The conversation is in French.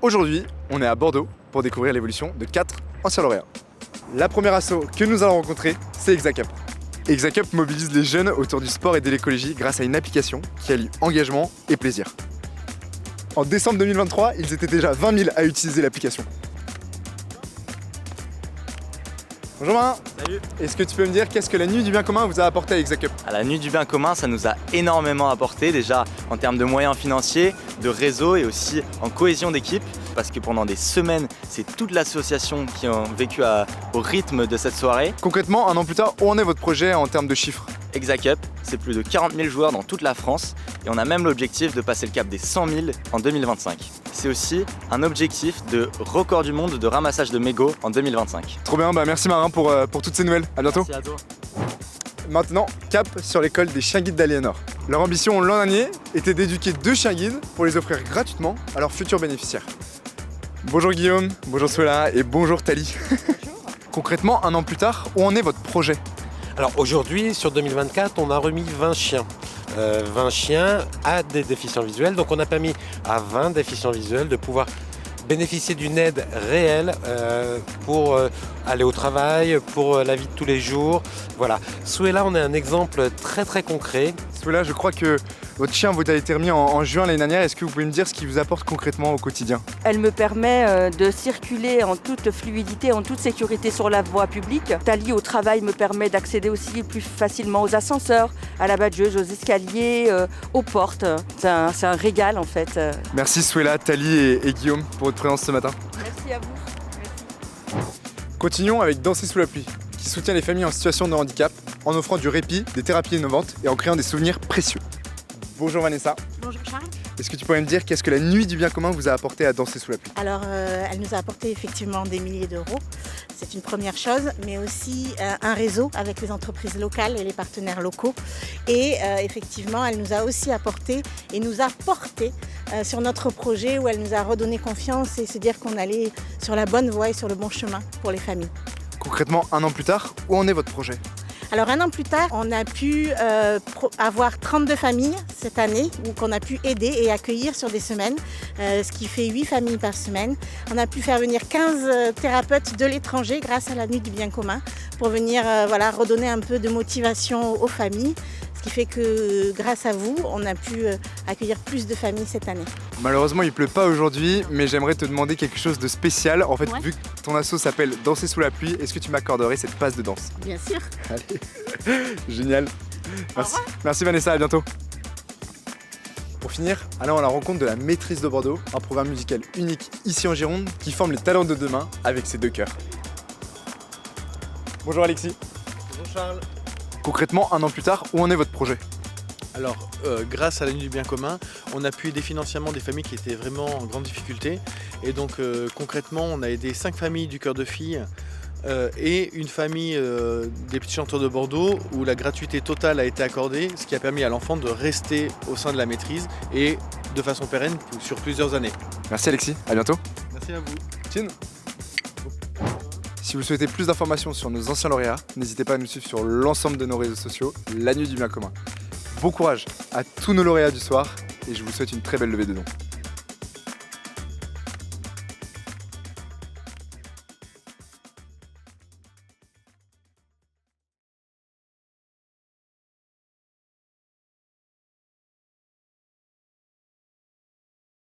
Aujourd'hui, on est à Bordeaux pour découvrir l'évolution de 4 anciens lauréats. La première asso que nous allons rencontrer, c'est ExaCup. ExaCup mobilise les jeunes autour du sport et de l'écologie grâce à une application qui allie engagement et plaisir. En décembre 2023, ils étaient déjà 20 000 à utiliser l'application. Bonjour Marin. Salut. Est-ce que tu peux me dire qu'est-ce que la nuit du bien commun vous a apporté à ExaCup? À la nuit du bien commun, ça nous a énormément apporté, déjà en termes de moyens financiers, de réseau et aussi en cohésion d'équipe. Parce que pendant des semaines, c'est toute l'association qui a vécu au rythme de cette soirée. Concrètement, un an plus tard, où en est votre projet en termes de chiffres? ExaCup, c'est plus de 40 000 joueurs dans toute la France et on a même l'objectif de passer le cap des 100 000 en 2025. C'est aussi un objectif de record du monde de ramassage de mégots en 2025. Trop bien, merci Marin pour toutes ces nouvelles. À bientôt. Merci à toi. Maintenant, cap sur l'école des chiens guides d'Aliénor. Leur ambition l'an dernier était d'éduquer 2 chiens guides pour les offrir gratuitement à leurs futurs bénéficiaires. Bonjour Guillaume, bonjour Suela et bonjour Tali. Concrètement, un an plus tard, où en est votre projet? Alors aujourd'hui, sur 2024, on a remis 20 chiens. 20 chiens à des déficients visuels. Donc on a permis à 20 déficients visuels de pouvoir bénéficier d'une aide réelle pour aller au travail, pour la vie de tous les jours. Voilà. Suela, on a un exemple très concret. Suela, je crois que votre chien vous a été remis en juin l'année dernière. Est-ce que vous pouvez me dire ce qu'il vous apporte concrètement au quotidien? Elle me permet de circuler en toute fluidité, en toute sécurité sur la voie publique. Tali au travail me permet d'accéder aussi plus facilement aux ascenseurs, à la badgeuse, aux escaliers, aux portes. C'est un régal en fait. Merci Suela, Tali et Guillaume pour votre présence ce matin. Merci à vous. Merci. Continuons avec Danser sous la pluie, qui soutient les familles en situation de handicap en offrant du répit, des thérapies innovantes et en créant des souvenirs précieux. Bonjour Vanessa. Bonjour Charles. Est-ce que tu pourrais me dire qu'est-ce que la nuit du bien commun vous a apporté à Danser sous la pluie? Alors, elle nous a apporté effectivement des milliers d'euros. C'est une première chose, mais aussi un réseau avec les entreprises locales et les partenaires locaux. Et effectivement, elle nous a aussi apporté et nous a porté sur notre projet où elle nous a redonné confiance et se dire qu'on allait sur la bonne voie et sur le bon chemin pour les familles. Concrètement, un an plus tard, où en est votre projet? Alors un an plus tard, on a pu avoir 32 familles cette année qu'on a pu aider et accueillir sur des semaines, ce qui fait 8 familles par semaine. On a pu faire venir 15 thérapeutes de l'étranger grâce à la nuit du bien commun pour venir redonner un peu de motivation aux familles. Ce qui fait que grâce à vous, on a pu accueillir plus de familles cette année. Malheureusement, il pleut pas aujourd'hui, mais j'aimerais te demander quelque chose de spécial. En fait, Ouais. vu que ton asso s'appelle Danser sous la pluie, est-ce que tu m'accorderais cette passe de danse? Bien sûr. Allez, génial. Merci. Merci Vanessa, à bientôt. Pour finir, allons à la rencontre de la Maîtrise de Bordeaux, un programme musical unique ici en Gironde qui forme les talents de demain avec ses 2 cœurs. Bonjour Alexis. Bonjour Charles. Concrètement, un an plus tard, où en est votre projet? Alors, grâce à la nuit du bien commun, on a pu aider financièrement des familles qui étaient vraiment en grande difficulté. Et donc, concrètement, on a aidé 5 familles du Cœur de Filles et une famille des Petits Chanteurs de Bordeaux où la gratuité totale a été accordée, ce qui a permis à l'enfant de rester au sein de la maîtrise et de façon pérenne sur plusieurs années. Merci Alexis, à bientôt. Merci à vous. Tine. Si vous souhaitez plus d'informations sur nos anciens lauréats, n'hésitez pas à nous suivre sur l'ensemble de nos réseaux sociaux, la nuit du bien commun. Bon courage à tous nos lauréats du soir et je vous souhaite une très belle levée de dons.